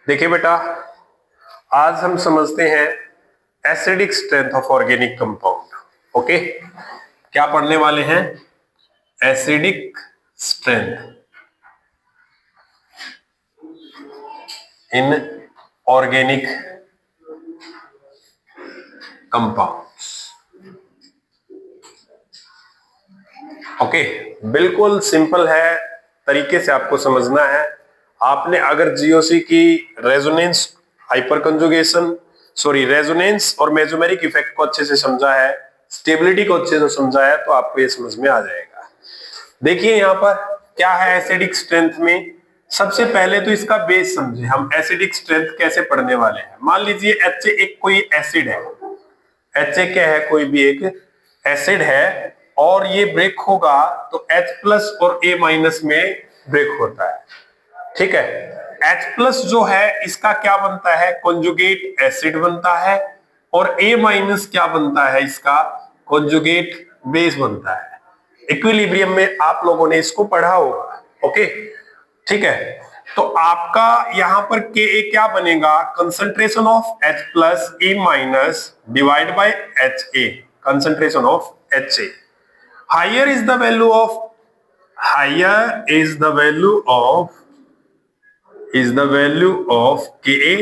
देखिए बेटा, आज हम समझते हैं acidic strength of organic compound. Okay, क्या पढ़ने वाले हैं? Acidic strength in organic compounds. Okay, बिल्कुल सिंपल है, तरीके से आपको समझना है। आपने अगर जीओसी की रेजोनेंस हाइपर कंजुगेशन रेजोनेंस और मेसोमेरिक इफेक्ट को अच्छे से समझा है, स्टेबिलिटी को अच्छे से समझा है, तो आपको ये समझ में आ जाएगा। देखिए यहाँ पर क्या है एसिडिक स्ट्रेंथ में। सबसे पहले तो इसका बेस समझे, हम एसिडिक स्ट्रेंथ कैसे पढ़ने वाले हैं। मान लीजिए HA एक कोई एसिड है, HA क्या है, कोई भी एक एसिड है, और ये ब्रेक होगा तो H+ और A- में ब्रेक होता है। ठीक है, H+ जो है इसका क्या बनता है, कॉन्जुगेट एसिड बनता है, और A- क्या बनता है, इसका कॉन्जुगेट बेस बनता है। इक्विलिब्रियम में आप लोगों ने इसको पढ़ा होगा। ओके, ठीक है, तो आपका यहां पर Ka क्या बनेगा, concentration of H+A- divide by HA, concentration of HA। higher is the value of Ka।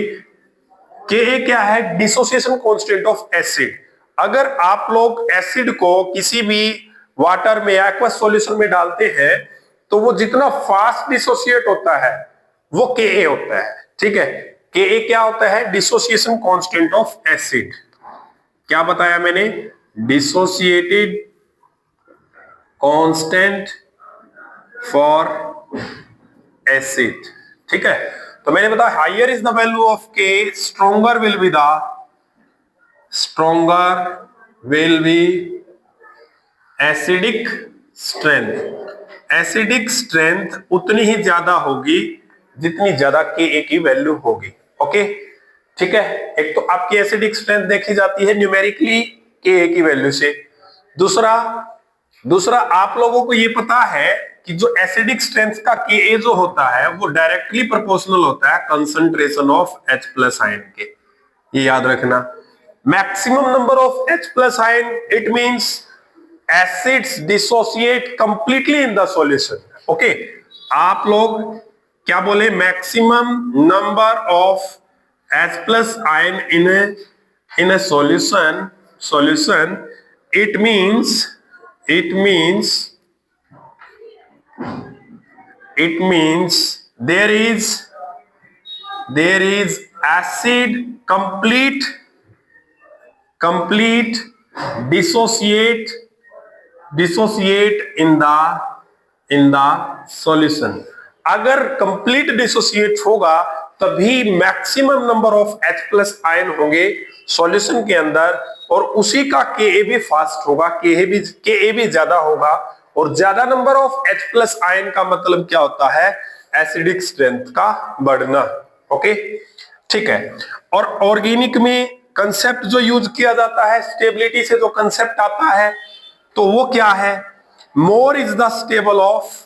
Ka क्या है, डिसोसिएशन कांस्टेंट ऑफ एसिड। अगर आप लोग एसिड को किसी भी वाटर में या एक्वस सॉल्यूशन में डालते हैं तो वो जितना फास्ट डिसोसिएट होता है वो Ka होता है। ठीक है, Ka क्या होता है, डिसोसिएशन कांस्टेंट ऑफ एसिड। क्या बताया मैंने, डिसोसिएटेड कांस्टेंट फॉर एसिड। ठीक है, तो मैंने बताया higher is the value of k, stronger will be acidic strength. Acidic strength उतनी ही ज्यादा होगी जितनी ज्यादा के की वैल्यू होगी। ओके, ठीक है, एक तो आपकी एसिडिक स्ट्रेंथ देखी जाती है न्यूमेरिकली के की वैल्यू से। दूसरा आप लोगों को ये पता है कि जो एसिडिक स्ट्रेंथ का Ka जो होता है वो डायरेक्टली प्रोपोर्शनल होता है कंसंट्रेशन ऑफ H+ आयन के। ये याद रखना, maximum number of H+ ion it means acids dissociate completely in the solution. Okay, आप लोग क्या बोले, maximum number of H+ ion in A solution it means there is acid complete dissociate in the solution। अगर complete dissociate होगा तभी maximum number of H+ ion होंगे solution के अंदर, और उसी का Ka भी फास्ट होगा, Ka भी ज्यादा होगा, और ज्यादा नंबर ऑफ H+ आयन का मतलब क्या होता है, एसिडिक स्ट्रेंथ का बढ़ना। ओके, ठीक है, और ऑर्गेनिक में कंसेप्ट जो यूज किया जाता है, स्टेबिलिटी से जो कंसेप्ट आता है, तो वो क्या है, more is the stable of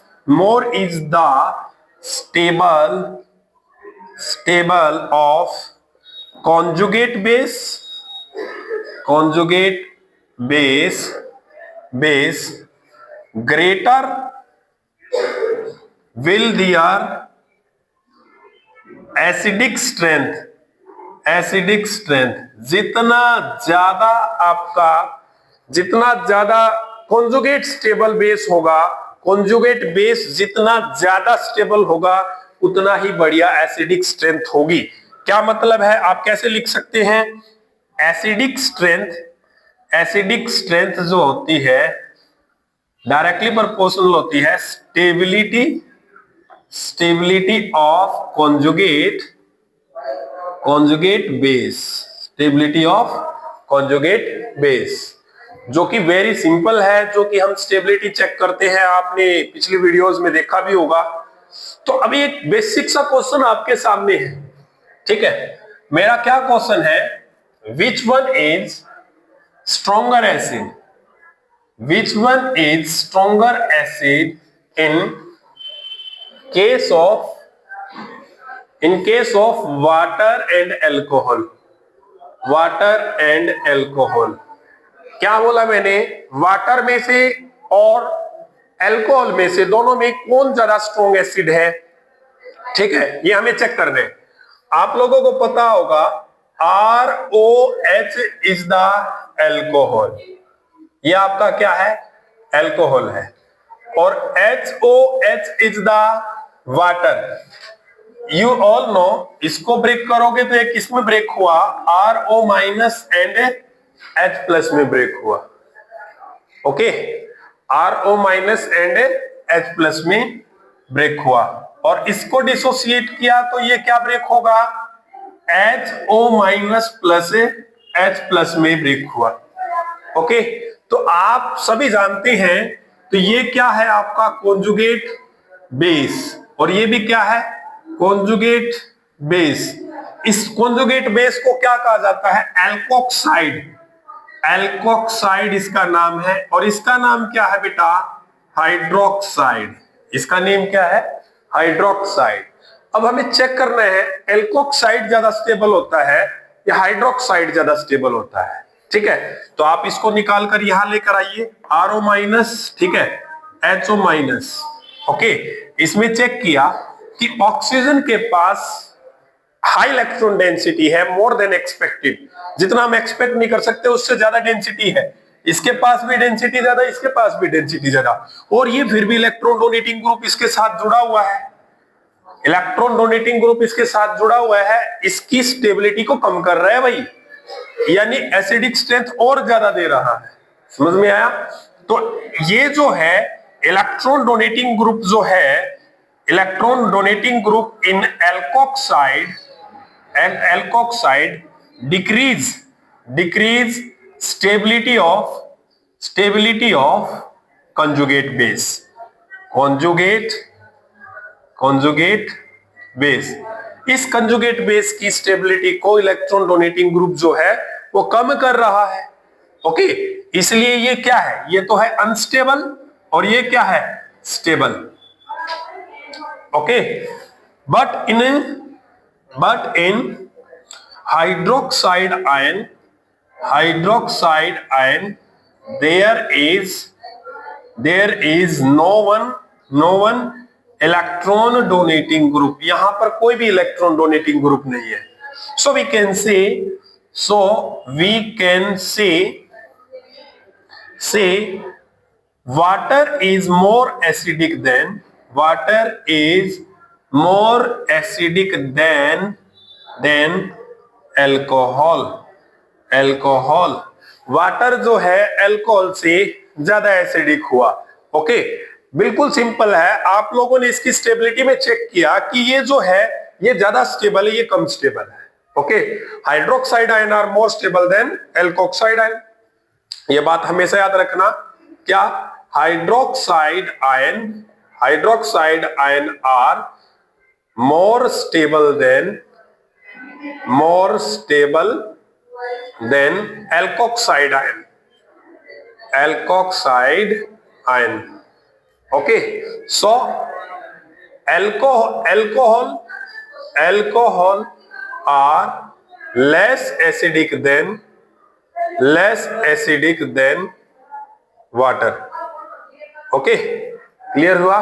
conjugate base greater will their acidic strength। जितना ज्यादा कॉन्जुगेट स्टेबल बेस होगा, कॉन्जुगेट बेस जितना ज्यादा स्टेबल होगा उतना ही बढ़िया एसिडिक स्ट्रेंथ होगी। क्या मतलब है, आप कैसे लिख सकते हैं, एसिडिक स्ट्रेंथ जो होती है डायरेक्टली प्रोपोर्शनल होती है स्टेबिलिटी ऑफ कॉन्जुगेट बेस, जो कि वेरी सिंपल है, जो कि हम स्टेबिलिटी चेक करते हैं, आपने पिछली वीडियोस में देखा भी होगा। तो अभी एक बेसिक सा क्वेश्चन आपके सामने है। ठीक है, मेरा क्या क्वेश्चन है, which one is stronger acid in case of in case of water and alcohol, water and alcohol, क्या बोला मैंने, वाटर में से और एल्कोहल में से दोनों में कौन ज्यादा स्ट्रॉन्ग एसिड है, ठीक है, ये हमें चेक करना है। आप लोगों को पता होगा ROH इज द एल्कोहल, ये आपका क्या है, एल्कोहल है, और HOH is the water. You all know, इसको ब्रेक करोगे तो एक इसमें ब्रेक हुआ, RO minus and H plus में ब्रेक हुआ, okay, RO minus and H plus में ब्रेक हुआ, और इसको डिसोसिएट किया तो ये क्या ब्रेक होगा, HO minus plus H plus में ब्रेक हुआ, ओके। तो आप सभी जानते हैं, तो ये क्या है आपका कॉन्जुगेट बेस, और ये भी क्या है, कॉन्जुगेट बेस। इस कॉन्जुगेट बेस को क्या कहा जाता है, एल्कोक्साइड, एल्कोक्साइड इसका नाम है, और इसका नाम क्या है बेटा, हाइड्रोक्साइड, इसका नेम क्या है, हाइड्रोक्साइड। अब हमें चेक करना है एल्कोक्साइड ज्यादा स्टेबल होता है या हाइड्रोक्साइड ज्यादा स्टेबल होता है, ठीक है। तो आप इसको निकाल कर यहां लेकर आइए, RO माइनस, ठीक है, HO माइनस, ओके। इसमें चेक किया कि ऑक्सीजन के पास हाई इलेक्ट्रॉन डेंसिटी है, मोर देन एक्सपेक्टेड, जितना हम एक्सपेक्ट नहीं कर सकते उससे ज्यादा डेंसिटी है, इसके पास भी डेंसिटी ज्यादा, इसके पास भी डेंसिटी ज्यादा, और ये फिर भी इलेक्ट्रॉन डोनेटिंग ग्रुप इसके साथ जुड़ा हुआ है, इलेक्ट्रॉन डोनेटिंग ग्रुप इसके साथ जुड़ा हुआ है, इसकी स्टेबिलिटी को कम कर रहा है भाई, यानी एसिडिक स्ट्रेंथ और ज्यादा दे रहा है, समझ में आया। तो ये जो है इलेक्ट्रॉन डोनेटिंग ग्रुप जो है, electron donating group in alkoxide, and alkoxide decrease stability of conjugate base, conjugate base। इस conjugate base की स्टेबिलिटी को इलेक्ट्रॉन डोनेटिंग ग्रुप जो है वो कम कर रहा है, ओके। इसलिए ये क्या है, ये तो है अनस्टेबल, और ये क्या है, stable, okay. But in hydroxide ion there is no one electron donating group, यहां पर कोई भी इलेक्ट्रॉन डोनेटिंग ग्रुप नहीं है। so we can say water is more acidic than alcohol। Water जो है अल्कोहल से ज्यादा एसिडिक हुआ, ओके। बिल्कुल सिंपल है, आप लोगों ने इसकी स्टेबिलिटी में चेक किया कि ये जो है ये ज्यादा स्टेबल है, ये कम स्टेबल है, okay. Hydroxide ion are more stable than alkoxide ion, ये बात हमेशा याद रखना। क्या, hydroxide ion are more stable than alkoxide ion, okay। so alcohol are less acidic than water, okay. Clear हुआ,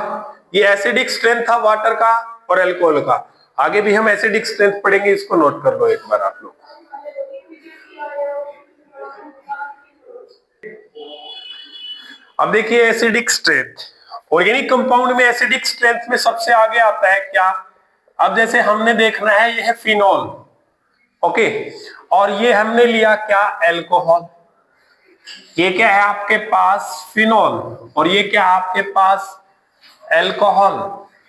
ये एसिडिक स्ट्रेंथ था वाटर का और अल्कोहल का, आगे भी हम एसिडिक स्ट्रेंथ पढ़ेंगे, इसको नोट कर लो एक बार आप लोग। अब देखिए एसिडिक स्ट्रेंथ, ऑर्गेनिक कंपाउंड में एसिडिक स्ट्रेंथ में सबसे आगे आता है क्या, अब जैसे हमने देखना है ये है फिनॉल, ओके, और ये हमने लिया क्या, अल्कोहल, ये क्या है आपके पास, फिनॉल, और ये क्या है आपके पास, अल्कोहल।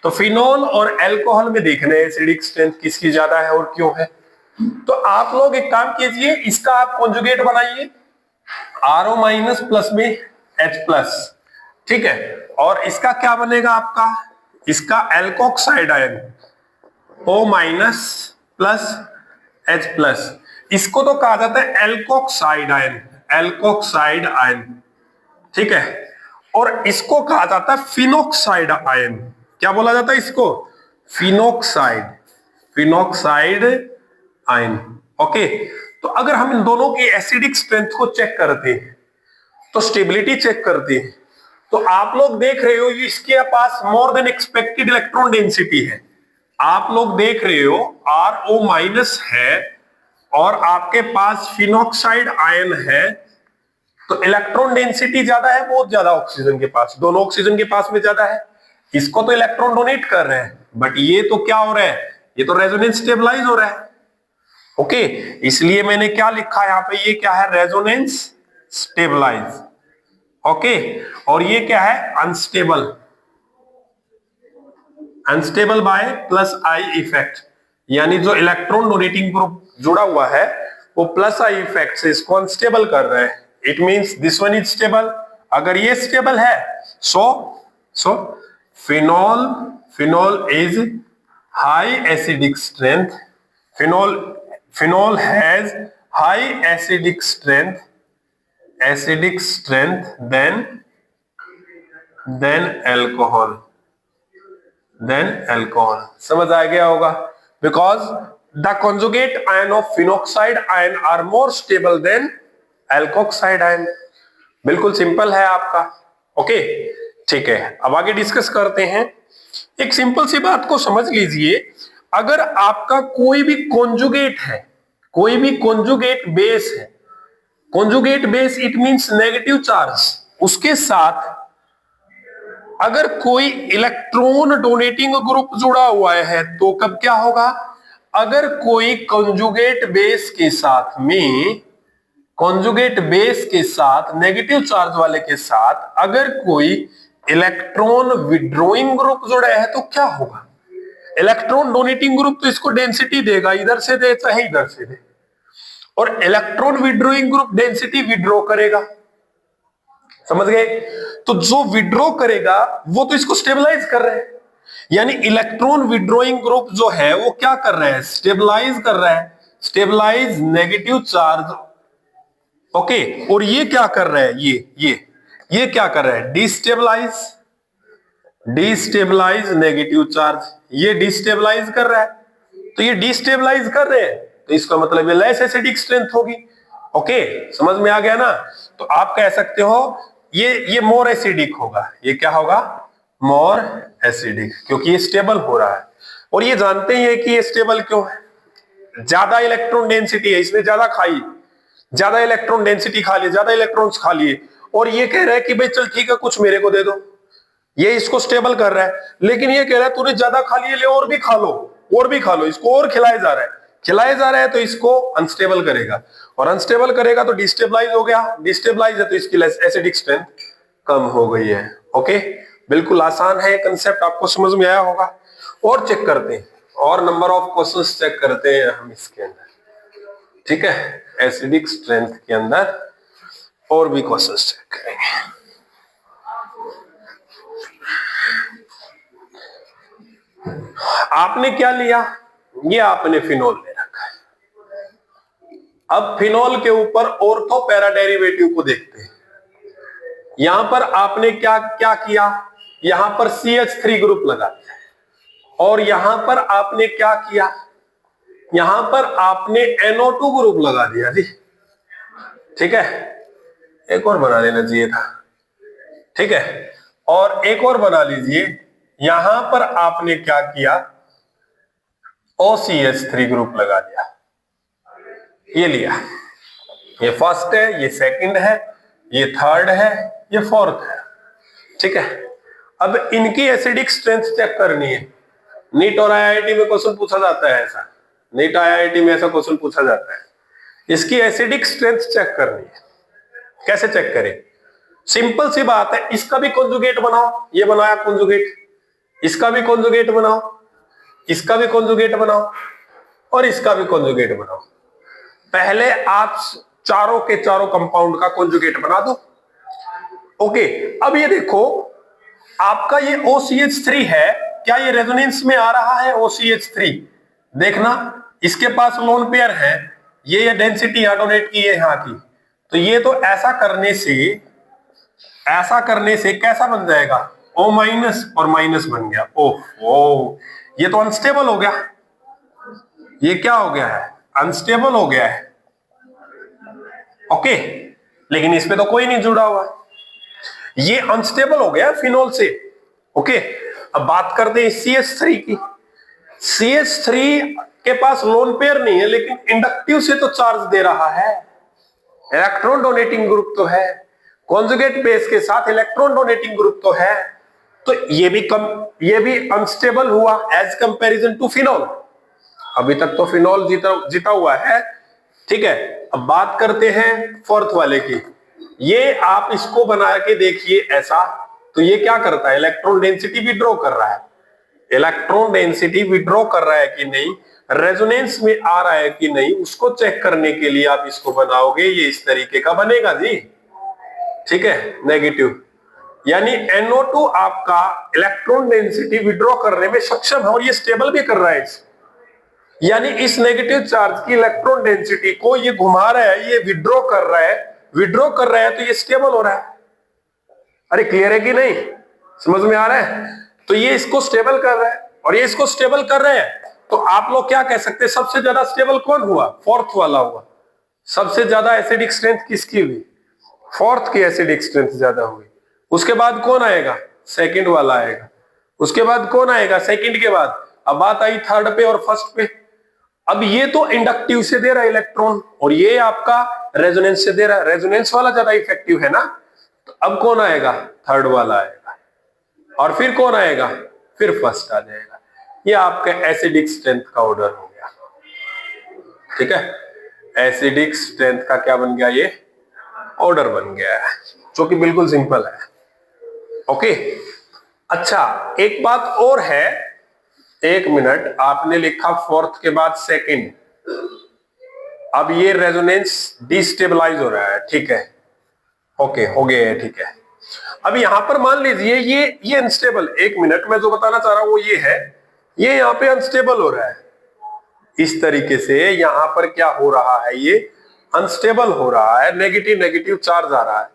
तो फिनॉल और अल्कोहल में देखना है एसिडिक स्ट्रेंथ किसकी ज्यादा है और क्यों है। तो आप लोग एक काम कीजिए, इसका आप कॉन्जुगेट बनाइए, RO माइनस प्लस में H प्लस, ठीक है, और इसका क्या बनेगा आपका, इसका alkoxide ion O minus plus H plus, इसको तो कहा जाता है एल्कोक्साइड आयन, ठीक है, और इसको कहा जाता है फिनोक्साइड आयन। क्या बोला जाता है इसको, फिनोक्साइड, फिनॉक्साइड आयन। ओके, तो अगर हम इन दोनों की एसिडिक स्ट्रेंथ को चेक करते हैं तो स्टेबिलिटी चेक करते हैं, तो आप लोग देख रहे हो इसके पास more than expected electron density है। आप लोग देख रहे हो RO माइनस है और आपके पास फिनॉक्साइड आयन है, तो इलेक्ट्रॉन डेंसिटी ज्यादा है, बहुत ज्यादा ऑक्सीजन के पास, दोनों ऑक्सीजन के पास में ज्यादा है। इसको तो इलेक्ट्रॉन डोनेट कर रहे हैं, बट ये तो क्या हो रहा है, ये तो रेजोनेंस स्टेबलाइज हो रहा है। ओके, इसलिए मैंने क्या लिखा यहां पे, ये क्या है, रेजोनेंस स्टेबलाइज। ओके, और ये क्या है, unstable, unstable by plus I effect, यानी जो इलेक्ट्रॉन डोनेटिंग ग्रुप जुड़ा हुआ है वो प्लस आई इफेक्ट से इसको अनस्टेबल कर रहा है। It means this one is stable. अगर ये स्टेबल है so phenol is high acidic strength, phenol has high acidic strength than alcohol. समझ आ गया होगा, because the conjugate ion of phenoxide ion are more stable than alkoxide ion. बिल्कुल simple है आपका। ओके, ठीक है, अब आगे डिस्कस करते हैं। एक सिंपल सी बात को समझ लीजिए, अगर आपका कोई भी कॉन्जुगेट है, कोई भी कॉन्जुगेट बेस है, conjugate base it means negative charge, उसके साथ अगर कोई इलेक्ट्रॉन डोनेटिंग ग्रुप जुड़ा हुआ है तो कब क्या होगा, अगर कोई कॉन्जुगेट बेस के साथ में, कॉन्जुगेट बेस के साथ नेगेटिव चार्ज वाले के साथ अगर कोई इलेक्ट्रॉन विड्रॉइंग ग्रुप जुड़ा है तो क्या होगा, इलेक्ट्रॉन डोनेटिंग ग्रुप तो इसको डेंसिटी देगा, इधर से दे चाहे इधर से दे, और electron withdrawing group density withdraw करेगा। समझ गए? तो जो विड्रॉ करेगा वो तो इसको स्टेबलाइज कर रहे हैं, यानी इलेक्ट्रॉन विड्रॉइंग ग्रुप जो है वो क्या कर रहा है, स्टेबलाइज कर रहा है, स्टेबलाइज नेगेटिव चार्ज। ओके, और ये क्या कर रहा है, ये क्या कर रहा है, डिस्टेबलाइज नेगेटिव चार्ज, ये डिस्टेबलाइज कर रहा है। तो ये डिस्टेबलाइज कर रहे हैं तो इसका मतलब ये लेस एसिडिक स्ट्रेंथ होगी। ओके, समझ में आ गया ना? तो आप कह सकते हो ये मोर एसिडिक होगा, ये क्या होगा, मोर एसिडिक, क्योंकि ये स्टेबल हो रहा है। और ये जानते ही है कि ये स्टेबल क्यों है, ज्यादा इलेक्ट्रॉन डेंसिटी है, इसने ज्यादा खाई, ज्यादा इलेक्ट्रॉन डेंसिटी खा लिए, ज्यादा इलेक्ट्रॉन्स खा लिए, और ये कह रहा है कि भाई चल ठीक है कुछ मेरे को दे दो, ये इसको स्टेबल कर रहा है। लेकिन ये कह रहा है तूने ज्यादा खा लिए, ले और भी खा लो, और भी खा लो, इसको और खिलाया जा रहा है, खिलाया जा रहा है, तो इसको अनस्टेबल करेगा, और अनस्टेबल करेगा तो डिस्टेबलाइज हो गया, डिस्टेबलाइज है तो इसकी एसिडिक स्ट्रेंथ कम हो गई है। ओके, बिल्कुल आसान है, कंसेप्ट आपको समझ में आया होगा। और चेक करते हैं, और नंबर ऑफ क्वेश्चंस चेक करते हैं हम इसके अंदर, ठीक है, एसिडिक स्ट्रेंथ के अंदर और भी क्वेश्चंस चेक करेंगे। आपने क्या लिया, ये आपने फिनॉल ले रखा है। अब फिनॉल के ऊपर ऑर्थो पैरा डेरिवेटिव को देखते हैं। यहां पर आपने क्या क्या किया, यहां पर CH3 ग्रुप लगा दिया, और यहां पर आपने क्या किया, यहां पर आपने NO2 ग्रुप लगा दिया जी, ठीक है, एक और बना लेना चाहिए था, ठीक है, और एक और बना लीजिए, यहां पर आपने क्या किया, OCH3 ग्रुप लगा दिया, ये लिया, ये फर्स्ट है, ये सेकंड है, ये थर्ड है, ये फोर्थ है, ठीक है। अब इनकी एसिडिक स्ट्रेंथ चेक करनी है। नीट और IIT में क्वेश्चन पूछा जाता है ऐसा, नीट IIT में ऐसा क्वेश्चन पूछा जाता है, इसकी एसिडिक स्ट्रेंथ चेक करनी है। कैसे चेक करें, सिंपल सी बात है, इसका भी कॉन्जुगेट बनाओ, ये बनाया कॉन्जुगेट, इसका भी कॉन्जुगेट बनाओ, इसका भी कॉन्जुगेट बनाओ, और इसका भी कॉन्जुगेट बनाओ। पहले आप चारों के चारों कंपाउंड का कॉन्जुगेट बना दो। ओके, अब ये देखो आपका ये OCH3 है, क्या ये रेजोनेंस में आ रहा है OCH3? देखना, इसके पास लोन पेयर है, ये डेंसिटी डोनेट की है यहाँ की, तो ये तो ऐसा करने से कैसा बन जाएगा, O- और माइनस बन गया। ओह, ये तो अनस्टेबल हो गया, ये क्या हो गया है, अनस्टेबल हो गया है। ओके, लेकिन इसमें तो कोई नहीं जुड़ा हुआ, ये अनस्टेबल हो गया फिनोल से। ओके, अब बात करते हैं CH3 की। CH3 के पास लोन पेयर नहीं है, लेकिन इंडक्टिव से तो चार्ज दे रहा है, इलेक्ट्रॉन डोनेटिंग ग्रुप तो है, कॉन्जुगेट बेस के साथ इलेक्ट्रॉन डोनेटिंग ग्रुप तो है, तो ये भी अनस्टेबल हुआ एज कंपैरिजन टू फिनोल। अभी तक तो फिनोल जीता हुआ है, ठीक है। अब बात करते हैं फोर्थ वाले की। ये आप इसको बना के देखिए ऐसा, तो ये क्या करता है, इलेक्ट्रॉन डेंसिटी विड्रॉ कर रहा है, इलेक्ट्रॉन डेंसिटी विड्रॉ कर रहा है कि नहीं, रेजोनेंस में आ रहा है कि नहीं, उसको चेक करने के लिए आप इसको बनाओगे, ये इस तरीके का बनेगा जी, ठीक है, नेगेटिव। यानी NO2 आपका इलेक्ट्रॉन डेंसिटी विड्रॉ करने में सक्षम है और ये स्टेबल भी कर रहा है यानी इस नेगेटिव चार्ज की इलेक्ट्रॉन डेंसिटी को ये घुमा रहा है, ये विड्रॉ कर रहा है, विड्रॉ कर रहा है तो ये स्टेबल हो रहा है। अरे क्लियर है कि नहीं, समझ में आ रहा है? तो ये इसको स्टेबल कर रहा है और ये इसको स्टेबल कर रहे हैं, तो आप लोग क्या कह सकते हैं, सबसे ज्यादा स्टेबल कौन हुआ, फोर्थ वाला हुआ। सबसे ज्यादा एसिडिक स्ट्रेंथ किसकी हुई, फोर्थ की एसिडिक स्ट्रेंथ ज्यादा हुई। उसके बाद कौन आएगा, सेकंड वाला आएगा। उसके बाद कौन आएगा, सेकंड के बाद। अब बात आई थर्ड पे और फर्स्ट पे। अब ये तो इंडक्टिव से दे रहा है इलेक्ट्रॉन और ये आपका रेजोनेंस से दे रहा है, रेजोनेंस वाला ज्यादा इफेक्टिव है ना। तो अब कौन आएगा, थर्ड वाला आएगा, और फिर कौन आएगा, फिर फर्स्ट आ जाएगा। ये आपका एसिडिक स्ट्रेंथ का ऑर्डर हो गया, ठीक है। एसिडिक स्ट्रेंथ का क्या बन गया, ये ऑर्डर बन गया है, जो कि बिल्कुल सिंपल है। ओके, अच्छा एक बात और है, एक मिनट, आपने लिखा फोर्थ के बाद सेकंड, अब ये रेजोनेंस डिस्टेबलाइज हो रहा है, ठीक है, ओके हो गया है, ठीक है। अब यहां पर मान लीजिए ये अनस्टेबल, एक मिनट, मैं जो बताना चाह रहा हूं वो ये है, ये यहां पे अनस्टेबल हो रहा है इस तरीके से, यहां पर क्या हो रहा है, ये अनस्टेबल हो रहा है, नेगेटिव नेगेटिव चार्ज आ रहा है,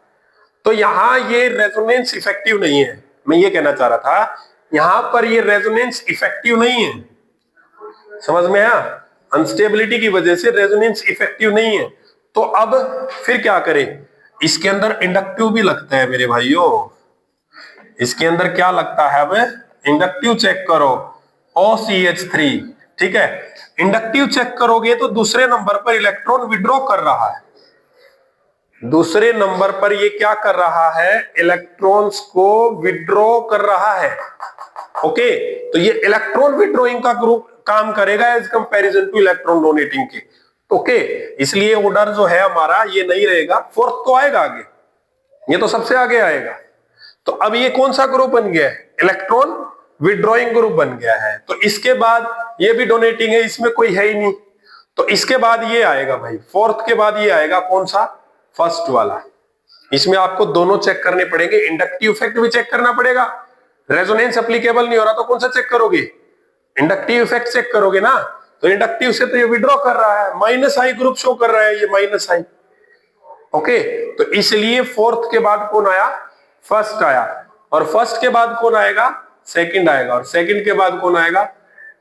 तो यहां ये रेजोनेंस इफेक्टिव नहीं है। मैं ये कहना चाह रहा था, यहां पर ये रेजोनेंस इफेक्टिव नहीं है, समझ में आया, अनस्टेबिलिटी की वजह से रेजोनेंस इफेक्टिव नहीं है। तो अब फिर क्या करें, इसके अंदर इंडक्टिव भी लगता है मेरे भाइयों, इसके अंदर क्या लगता है, अब इंडक्टिव चेक करो, OCH3, ठीक है। इंडक्टिव चेक करोगे तो दूसरे नंबर पर इलेक्ट्रॉन विड्रॉ कर रहा है, दूसरे नंबर पर ये क्या कर रहा है, इलेक्ट्रॉन्स को विड्रॉ कर रहा है। ओके, तो ये इलेक्ट्रॉन विड्रॉइंग का ग्रुप काम करेगा as comparison to electron donating के। ओके, इसलिए ऑर्डर जो है हमारा ये नहीं रहेगा, फोर्थ तो आएगा आगे, ये तो सबसे आगे आएगा। तो अब ये कौन सा ग्रुप बन गया है, इलेक्ट्रॉन विड्रॉइंग ग्रुप बन गया है। तो इसके बाद ये भी डोनेटिंग है, इसमें कोई है ही नहीं, तो इसके बाद ये आएगा भाई, फोर्थ के बाद ये आएगा कौन सा, फर्स्ट वाला। इसमें आपको दोनों चेक करने पड़ेंगे, इंडक्टिव इफेक्ट भी चेक करना पड़ेगा, रेजोनेंस एप्लीकेबल नहीं हो रहा तो कौन सा चेक करोगे, इंडक्टिव इफेक्ट चेक करोगे ना। तो इंडक्टिव से तो ये विड्रॉ कर रहा है, -I ग्रुप शो कर रहा है ये -I। ओके, तो इसलिए फोर्थ के बाद कौन आया, फर्स्ट आया, और फर्स्ट के बाद कौन आएगा, सेकंड आएगा, और सेकंड के बाद कौन आएगा,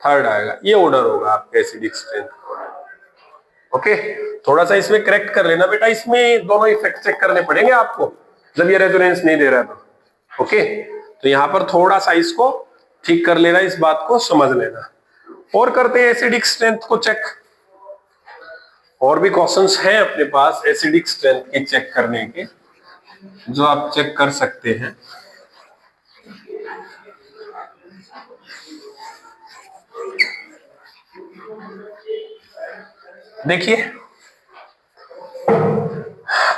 थर्ड आएगा। ये ऑर्डर होगा आपके एसिडिक स्ट्रेंथ। ओके, थोड़ा सा इसमें करेक्ट कर लेना बेटा, इसमें दोनों इफेक्ट चेक करने पड़ेंगे आपको जब ये रेजोनेंस नहीं दे रहा है तो। ओके, तो यहां पर थोड़ा सा इसको ठीक कर लेना, इस बात को समझ लेना। और करते हैं एसिडिक स्ट्रेंथ को चेक, और भी क्वेश्चंस हैं अपने पास एसिडिक स्ट्रेंथ की चेक करने के, जो आप चेक कर सकते हैं। देखिए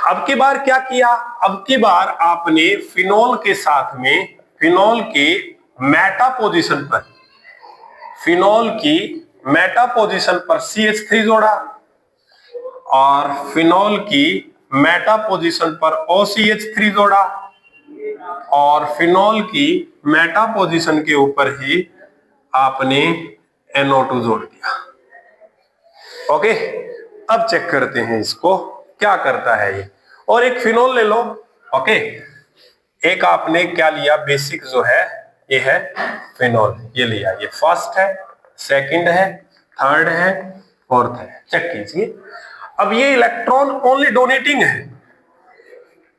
अब की बार क्या किया, अब की बार आपने फिनोल के साथ में, फिनोल के मेटा पोजीशन पर, फिनोल की मेटा पोजीशन पर CH3 जोड़ा, और फिनोल की मेटा पोजीशन पर OCH3 जोड़ा, और फिनोल की मेटा पोजीशन के ऊपर ही आपने NO2 जोड़ दिया। ओके, अब चेक करते हैं इसको क्या करता है ये। और एक फिनोल ले लो, ओके, एक आपने क्या लिया, बेसिक जो है ये है फिनोल, ये लिया, ये फर्स्ट है, सेकंड है, थर्ड है, फोर्थ है, चेक कीजिए। अब ये इलेक्ट्रॉन ओनली डोनेटिंग है,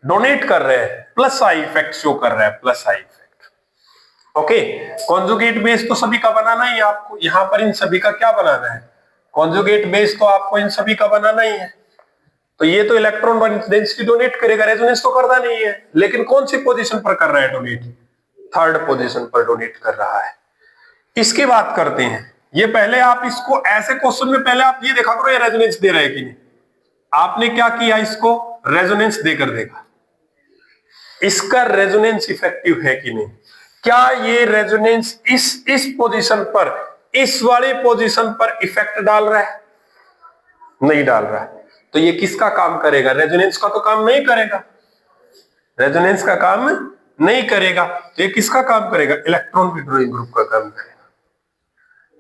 डोनेट कर रहे हैं, प्लस आई इफेक्ट शो कर रहा है, plus I effect. Okay, conjugate base तो सभी का बनाना ही है आपको, यहां पर इन सभी का क्या बनाना है, कॉन्जुगेट बेस तो आपको इन सभी का बनाना ही है। तो ये तो इलेक्ट्रॉन डेंसिटी डोनेट करेगा, रेजोनेंस तो करता नहीं है, लेकिन कौन सी पोजीशन पर कर रहा है डोनेट, थर्ड पोजीशन पर डोनेट कर रहा है। इसकी बात करते हैं, ये पहले आप इसको ऐसे क्वेश्चन में पहले आप ये देखा करो ये रेजोनेंस दे रहा है कि नहीं। आपने क्या किया, इसको रेजोनेंस देकर देखा, इसका रेजोनेंस इफेक्टिव है कि नहीं, क्या ये रेजोनेंस इस पोजीशन पर, इस वाली पोजीशन पर इफेक्ट डाल रहा है, नहीं डाल रहा है। तो ये किसका काम करेगा, रेजोनेंस का तो काम नहीं करेगा, रेजोनेंस का काम नहीं करेगा, तो ये किसका काम करेगा, इलेक्ट्रॉन विड्रॉइंग ग्रुप का काम करेगा।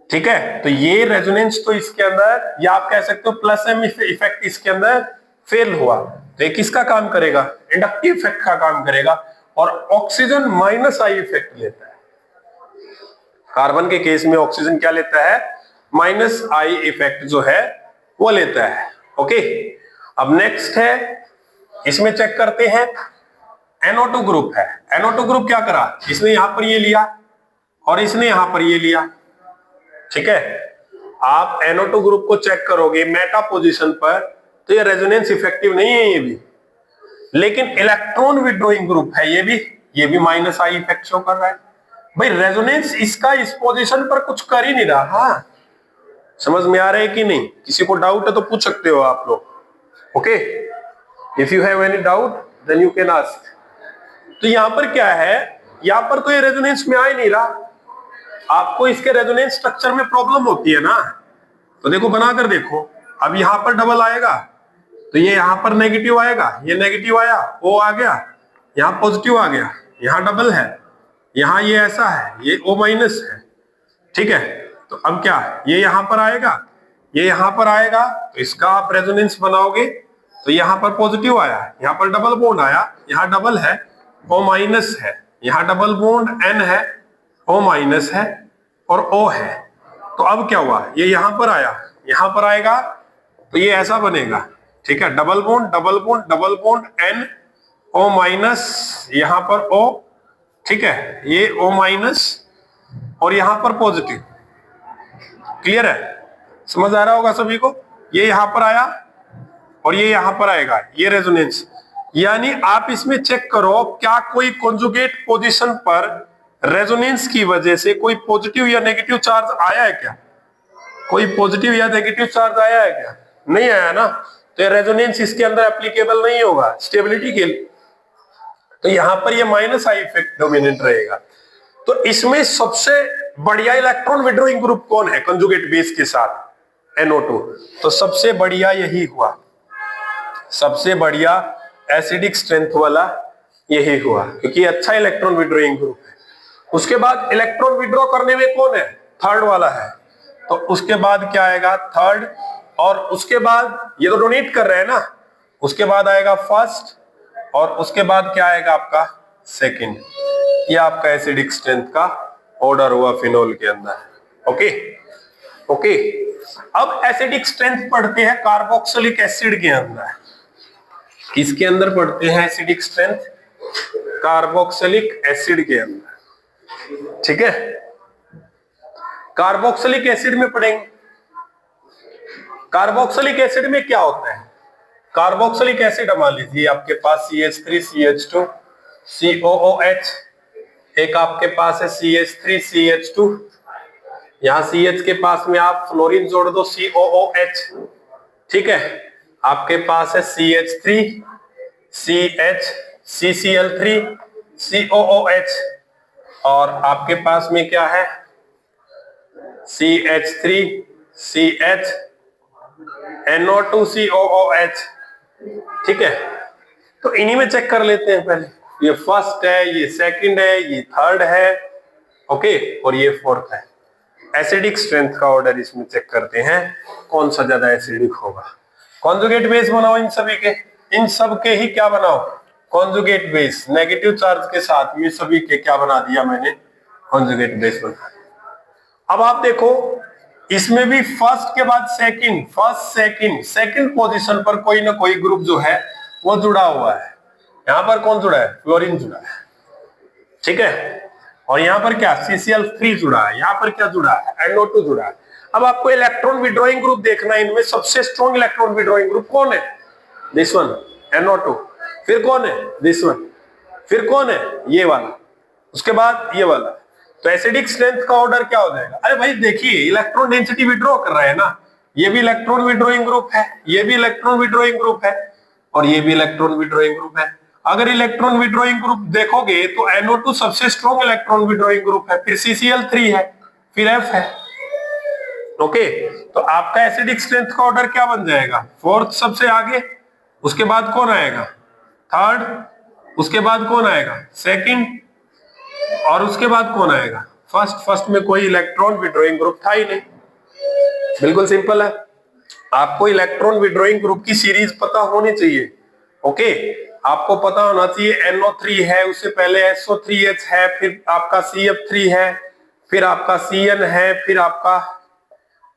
ठीक है, तो ये रेजोनेंस तो इसके अंदर, या आप कह सकते हो प्लस एम इफेक्ट इसके अंदर फेल हुआ, तो ये किसका काम करेगा, इंडक्टिव इफेक्ट का काम करेगा, और ऑक्सीजन माइनस आई इफेक्ट लेता है। कार्बन के केस में ऑक्सीजन क्या लेता है, माइनस आई इफेक्ट जो है वो लेता है। ओके, अब नेक्स्ट है, इसमें चेक करते हैं, NO2 ग्रुप है। NO2 ग्रुप क्या करा, इसने यहां पर ये लिया और इसने यहां पर ये लिया। ठीक है, आप NO2 ग्रुप को चेक करोगे मेटा पोजीशन पर, तो ये रेजोनेंस इफेक्टिव नहीं है ये भी, लेकिन इलेक्ट्रॉन विड्रॉइंग ग्रुप है ये भी माइनस आई इफेक्ट शो कर रहा है। भाई रेजोनेंस इसका इस पोजीशन पर कुछ कर ही नहीं रहा। हाँ, समझ में आ रहा है कि नहीं, किसी को डाउट है तो पूछ सकते हो आप लोग। Okay, if you have any doubt then you can ask. तो यहां पर क्या है, यहां पर तो ये रेजोनेंस में आ ही नहीं रहा, आपको इसके रेजोनेंस स्ट्रक्चर में प्रॉब्लम होती है ना। तो देखो बनाकर देखो, अब यहां पर डबल आएगा तो ये यहां पर नेगेटिव आएगा, ये नेगेटिव आया, ओ आ गया, यहां पॉजिटिव आ गया, यहां डबल है, यहां ये ऐसा है, ये O माइनस है। ठीक है, तो अब क्या, ये यहां पर आएगा, ये यहां पर आएगा, तो इसका आप रेजोनेंस बनाओगे, तो यहां पर पॉजिटिव आया, यहां पर डबल बॉन्ड आया, यहां डबल है, O माइनस है, यहां डबल बॉन्ड N है, O माइनस है और O है। तो अब क्या हुआ, ये यहां पर आया, यहां पर आएगा तो ये ऐसा बनेगा। ठीक है, double bond double bond double bond N O minus, यहां पर O, ठीक है, ये O माइनस और यहां पर पॉजिटिव। क्लियर है, समझ आ रहा होगा सभी को। ये यहां पर आया और ये यहां पर आएगा, ये रेजोनेंस। यानी आप इसमें चेक करो क्या कोई कॉन्जुगेट पोजीशन पर रेजोनेंस की वजह से कोई पॉजिटिव या नेगेटिव चार्ज आया है क्या, कोई पॉजिटिव या नेगेटिव चार्ज आया है क्या, नहीं आया ना, तो ये रेजोनेंस इसके अंदर एप्लीकेबल नहीं होगा स्टेबिलिटी के लिए। तो यहां पर ये माइनस आई इफेक्ट डोमिनेंट रहेगा। तो इसमें सबसे बढ़िया इलेक्ट्रॉन विड्रॉइंग ग्रुप कौन है कंजुगेट बेस के साथ, NO2। तो सबसे बढ़िया यही हुआ, सबसे बढ़िया एसिडिक स्ट्रेंथ वाला यही हुआ, क्योंकि अच्छा इलेक्ट्रॉन विड्रॉइंग ग्रुप है। उसके बाद इलेक्ट्रॉन विड्रॉ करने में कौन है, थर्ड वाला है। तो उसके बाद क्या आएगा, थर्ड, और उसके बाद ये तो डोनेट कर रहे हैं ना, उसके बाद आएगा फर्स्ट, और उसके बाद क्या आएगा आपका सेकंड। ये आपका एसिडिक स्ट्रेंथ का ऑर्डर हुआ फिनोल के अंदर। ओके ओके, अब एसिडिक स्ट्रेंथ पढ़ते हैं कार्बोक्सिलिक एसिड के अंदर। किसके अंदर पढ़ते हैं एसिडिक स्ट्रेंथ, कार्बोक्सिलिक एसिड के अंदर। ठीक है, कार्बोक्सिलिक एसिड में पढ़ेंगे। कार्बोक्सिलिक एसिड में क्या होता है, कार्बोक्सिलिक एसिड मान लीजिए आपके पास CH3 CH2 COOH, एक आपके पास है CH3 CH2, यहां CH के पास में आप फ्लोरीन जोड़ दो COOH। ठीक है, आपके पास है CH3 CH CCl3 COOH, और आपके पास में क्या है CH3 CH NO2 COOH। ठीक है, तो इन्हीं में चेक कर लेते हैं पहले, ये फर्स्ट है, ये सेकंड है, ये थर्ड है, ओके, और ये फोर्थ है। एसिडिक स्ट्रेंथ का ऑर्डर इसमें चेक करते हैं कौन सा ज्यादा एसिडिक होगा। कॉन्जुगेट बेस बनाओ इन सभी के, इन सब के ही क्या बनाओ, कॉन्जुगेट बेस, नेगेटिव चार्ज के साथ ये सभी के क्या बना दिया मैंने, कॉन्जुगेट बेस बना दिया। अब आप देखो इसमें भी फर्स्ट के बाद second, first second, second position पर कोई ना कोई ग्रुप जो है वो जुड़ा हुआ है। यहां पर कौन जुड़ा है? फ्लोरीन जुड़ा है, ठीक है। और यहां पर क्या? CCl3 जुड़ा है। यहां पर क्या जुड़ा है? NO2 जुड़ा है। अब आपको इलेक्ट्रॉन विड्रॉइंग ग्रुप देखना है, इनमें सबसे स्ट्रॉन्ग इलेक्ट्रॉन विड्रॉइंग ग्रुप कौन है? This one, NO2। फिर कौन है? This one. फिर कौन है? ये वाला। उसके बाद ये वाला। तो एसिडिक स्ट्रेंथ का ऑर्डर क्या हो जाएगा? अरे भाई देखिए, इलेक्ट्रॉन डेंसिटी विड्रॉ कर रहा है ना, ये भी इलेक्ट्रॉन विड्रॉइंग ग्रुप है, ये भी इलेक्ट्रॉन विड्रॉइंग ग्रुप है, और ये भी इलेक्ट्रॉन विड्रॉइंग ग्रुप है। अगर इलेक्ट्रॉन विड्रॉइंग ग्रुप देखोगे तो NO2 सबसे स्ट्रॉन्ग इलेक्ट्रॉन विड्रॉइंग ग्रुप है, फिर CCl3 है, फिर F है। ओके, तो आपका एसिडिक स्ट्रेंथ का ऑर्डर क्या बन जाएगा? फोर्थ सबसे आगे, उसके बाद कौन आएगा? थर्ड, उसके बाद कौन आएगा? सेकंड, और उसके बाद कौन आएगा? फर्स्ट। फर्स्ट में कोई इलेक्ट्रॉन विड्रॉइंग ग्रुप था ही नहीं। बिल्कुल सिंपल है। आपको इलेक्ट्रॉन विड्रॉइंग ग्रुप की सीरीज पता होनी चाहिए। ओके, आपको पता होना चाहिए NO3 है, उससे पहले SO3H है, फिर आपका CF3 है, फिर आपका CN है, फिर आपका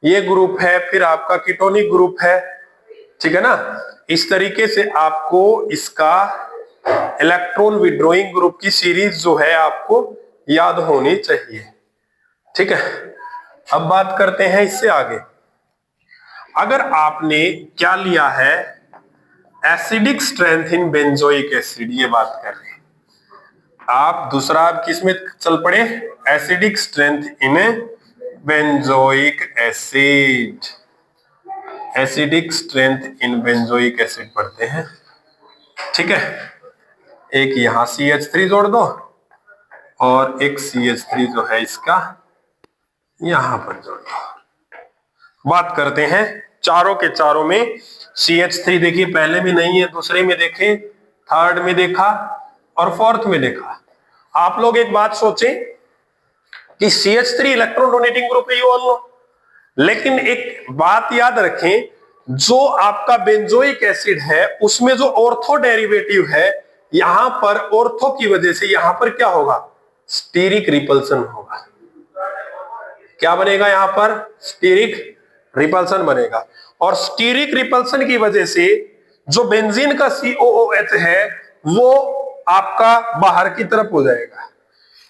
ये ग्रुप है, फिर आपका कीटोनिक ग्रुप है, ठीक है ना। इस तरीके से आपको इसका इलेक्ट्रॉन विड्रॉइंग ग्रुप की सीरीज जो है आपको याद होनी चाहिए, ठीक है। अब बात करते हैं इससे आगे। अगर आपने क्या लिया है? Acidic strength in benzoic acid, ये बात कर रहे हैं आप। दूसरा आप किस में चल पड़े? Acidic strength in benzoic acid. Acidic strength in benzoic acid पढ़ते हैं, ठीक है। एक यहां CH3 जोड़ दो और एक CH3 जो है इसका यहां पर जोड़ दो। बात करते हैं चारों के चारों में। CH3 देखिए पहले में नहीं है, दूसरे में देखे, थर्ड में देखा और फोर्थ में देखा। आप लोग एक बात सोचें कि CH3 इलेक्ट्रॉन डोनेटिंग ग्रुप है, लेकिन एक बात याद रखें, जो आपका बेंजोइक एसिड है उसमें जो ऑर्थो डेरिवेटिव है, यहां पर ऑर्थो की वजह से यहां पर क्या होगा? स्टीरिक रिपल्सन होगा। क्या बनेगा? यहां पर स्टीरिक रिपल्सन बनेगा। और स्टीरिक रिपल्सन की वजह से जो बेंजीन का COOH है वो आपका बाहर की तरफ हो जाएगा।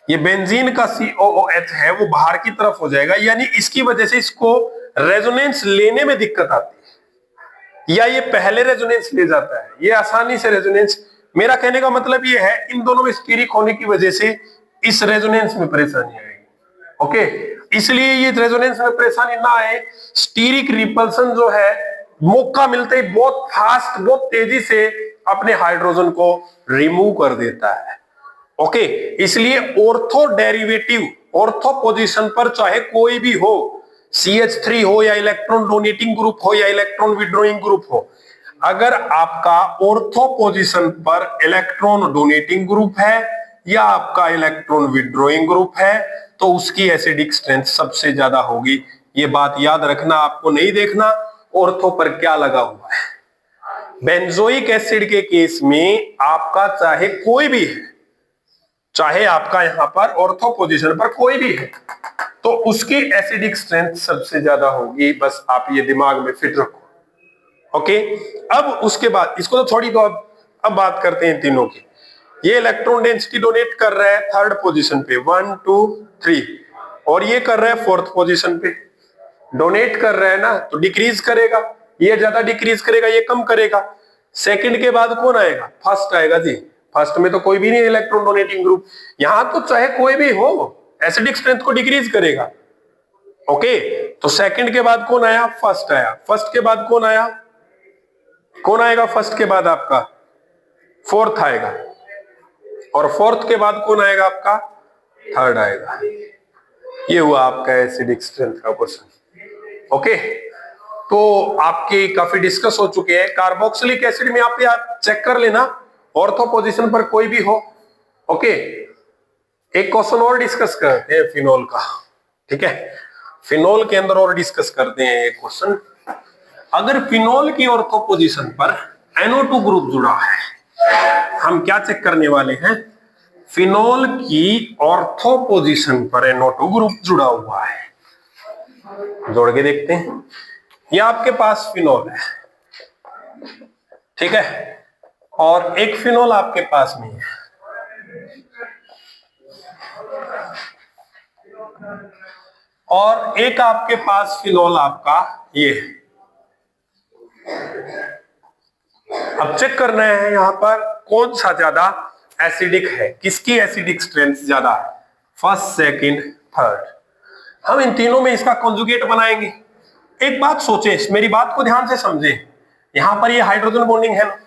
ये बेंजीन का COOH है वो बाहर की तरफ हो जाएगा, यानी इसकी वजह से इसको रेजोनेंस लेने में दिक्कत आती है, या ये पहले रेजोनेंस ले जाता है, ये आसानी से रेजोनेंस। मेरा कहने का मतलब ये है, इन दोनों में स्टीरिक होने की वजह से इस रेजोनेंस में परेशानी आएगी। ओके, इसलिए ये रेजोनेंस में परेशानी ना आए, स्टीरिक रिपल्सन जो है मौका मिलते ही बहुत फास्ट, बहुत तेजी से अपने हाइड्रोजन को रिमूव कर देता है। ओके, इसलिए ऑर्थो डेरिवेटिव, ऑर्थो पोजीशन पर चाहे कोई भी हो, CH3 हो या इलेक्ट्रॉन डोनेटिंग ग्रुप हो या इलेक्ट्रॉन विड्रॉइंग ग्रुप हो, अगर आपका ऑर्थो पोजीशन पर इलेक्ट्रॉन डोनेटिंग ग्रुप है या आपका इलेक्ट्रॉन विड्रॉइंग ग्रुप है तो उसकी एसिडिक स्ट्रेंथ सबसे ज्यादा होगी। ये बात याद रखना, आपको नहीं देखना ऑर्थो पर क्या लगा हुआ है। बेंजोइक एसिड के केस में आपका चाहे कोई भी है, चाहे आपका यहां पर ऑर्थो पोजीशन पर कोई भी है, तो उसकी एसिडिक स्ट्रेंथ सबसे ज्यादा होगी। बस आप ये दिमाग में फिट रखो। ओके, अब उसके बाद इसको तो थोड़ी तो अब बात करते हैं तीनों की। ये इलेक्ट्रॉन डेंसिटी डोनेट कर रहा है थर्ड पोजीशन पे 1 2 3, और ये कर रहा है फोर्थ पोजीशन पे। डोनेट कर रहा है ना, तो डिक्रीज करेगा, ये ज्यादा डिक्रीज करेगा, ये कम करेगा। सेकंड के बाद कौन आएगा? फर्स्ट आएगा जी। फर्स्ट में तो कोई भी नहीं इलेक्ट्रॉन डोनेटिंग ग्रुप, यहां तो चाहे कोई भी हो एसिडिक स्ट्रेंथ को डिक्रीज करेगा। ओके, तो सेकंड के बाद कौन आया? फर्स्ट आया। फर्स्ट के बाद कौन आया? कौन आएगा फर्स्ट के बाद? आपका फोर्थ आएगा, और फोर्थ के बाद कौन आएगा? आपका थर्ड आएगा। ये हुआ आपका एसिडिक स्ट्रेंथ का क्वेश्चन। ओके, तो आपके काफी डिस्कस हो चुके हैं। कार्बोक्सिलिक एसिड में आप चेक कर लेना ऑर्थो पोजीशन पर कोई भी हो। ओके, एक क्वेश्चन और डिस्कस करते हैं फिनोल का, ठीक है। फिनोल के अंदर और डिस्कस करते हैं एक क्वेश्चन। अगर फिनोल की ऑर्थो पोजीशन पर NO2 ग्रुप जुड़ा है, हम क्या चेक करने वाले हैं? फिनोल की ऑर्थो पोजीशन पर NO2 ग्रुप जुड़ा हुआ है, जोड़ के देखते हैं। ये आपके पास फिनोल है, ठीक है, और एक फिनोल आपके पास नहीं है, और एक आपके पास फिनोल आपका ये है। अब चेक करना है यहां पर कौन सा ज्यादा एसिडिक है, किसकी एसिडिक स्ट्रेंथ ज्यादा है, फर्स्ट, सेकंड, थर्ड। हम इन तीनों में इसका कॉन्जुगेट बनाएंगे। एक बात सोचे, मेरी बात को ध्यान से समझे, यहां पर ये हाइड्रोजन बॉन्डिंग है ना,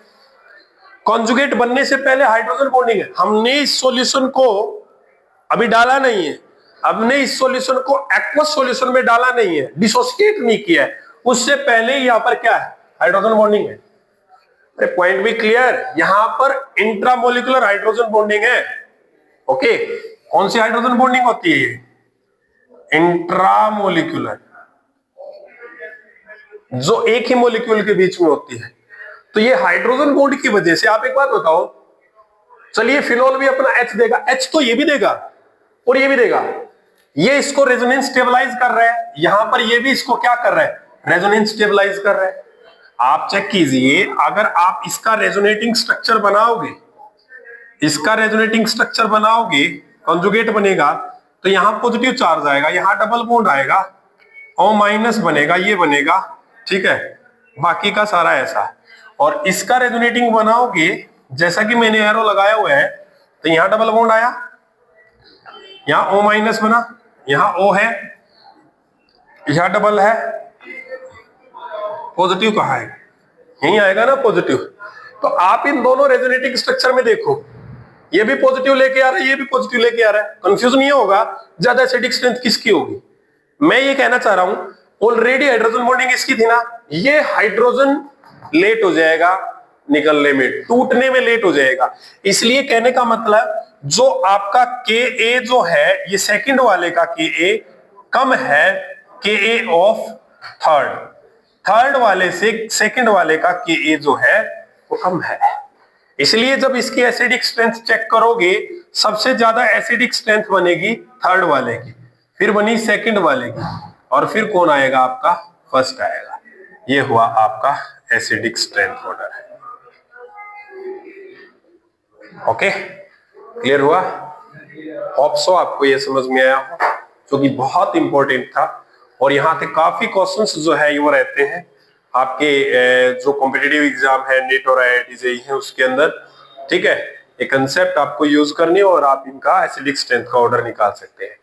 कॉन्जुगेट बनने से पहले हाइड्रोजन बॉन्डिंग है। हमने इस सॉल्यूशन को अभी डाला नहीं है, हमने इस सॉल्यूशन को एक्वस सॉल्यूशन में डाला नहीं है, डिसोसिएट नहीं किया है, उससे पहले यहां पर क्या है, हाइड्रोजन बॉन्डिंग है। पॉइंट भी क्लियर, यहां पर इंट्रामोलिकुलर हाइड्रोजन बॉन्डिंग है। ओके, कौन सी हाइड्रोजन बॉन्डिंग होती है ये, इंट्रामोलिकुलर, जो एक ही मॉलिक्यूल के बीच में होती है। तो ये हाइड्रोजन बॉन्ड की वजह से, आप एक बात बताओ, चलिए फिनोल भी अपना H देगा, H तो ये भी देगा और ये भी देगा, ये इसको रेजोनेंस स्टेबलाइज कर रहा है, यहां पर ये भी इसको क्या कर रहा है, रेजोनेंस स्टेबलाइज कर रहा है। आप चेक कीजिए, अगर आप इसका रेजोनेटिंग स्ट्रक्चर बनाओगे, इसका रेजोनेटिंग स्ट्रक्चर बनाओगे, कॉन्जुगेट बनेगा, तो यहां पॉजिटिव चार्ज आएगा, यहां डबल बॉन्ड आएगा, O- बनेगा, ये बनेगा, ठीक है, बाकी का सारा ऐसा। और इसका रेजोनेटिंग बनाओगे, जैसा कि मैंने एरो लगाया हुआ है, तो यहां डबल बॉन्ड आया, यहां O- बना, यहां O है, यहां डबल है, पॉजिटिव कहां है, यही आएगा ना पॉजिटिव। तो आप इन दोनों रेजोनेटिंग स्ट्रक्चर में देखो, ये भी पॉजिटिव लेके आ रहा है, ये भी पॉजिटिव लेके आ रहा है, कंफ्यूजन ये होगा ज्यादा एसिडिक स्ट्रेंथ किसकी होगी। मैं ये कहना चाह रहा हूं, ऑलरेडी हाइड्रोजन बॉन्डिंग इसकी थी ना, ये हाइड्रोजन लेट हो जाएगा निकलने में, टूटने में लेट हो जाएगा। इसलिए कहने का मतलब, जो आपका Ka जो है, ये सेकंड वाले का Ka कम है Ka ऑफ थर्ड वाले से सेकंड वाले का Ka जो है वो कम है। इसलिए जब इसकी एसिडिक स्ट्रेंथ चेक करोगे, सबसे ज्यादा एसिडिक स्ट्रेंथ बनेगी थर्ड वाले की, फिर बनी सेकंड वाले की, और फिर कौन आएगा आपका, फर्स्ट आएगा। ये हुआ आपका एसिडिक स्ट्रेंथ ऑर्डर है। ओके, क्लियर हुआ? होप सो आपको ये समझ में आया हो, जो कि बहुत इंपॉर्टेंट था। और यहाँ पे काफी क्वेश्चंस जो है वो रहते हैं आपके जो कॉम्पिटिटिव एग्जाम है, नेट और IIT JEE है उसके अंदर, ठीक है। ये कंसेप्ट आपको यूज करनी है और आप इनका एसिडिक स्ट्रेंथ का ऑर्डर निकाल सकते हैं,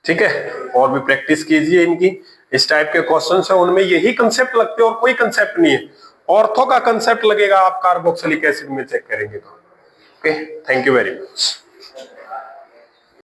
ठीक है। और भी प्रैक्टिस कीजिए इनकी, इस टाइप के क्वेश्चंस है उनमें यही कंसेप्ट लगते हैं और कोई कंसेप्ट नहीं है। ऑर्थो का कंसेप्ट लगेगा आप कार्बोक्सिलिक एसिड में चेक करेंगे तो। Okay, thank you very much.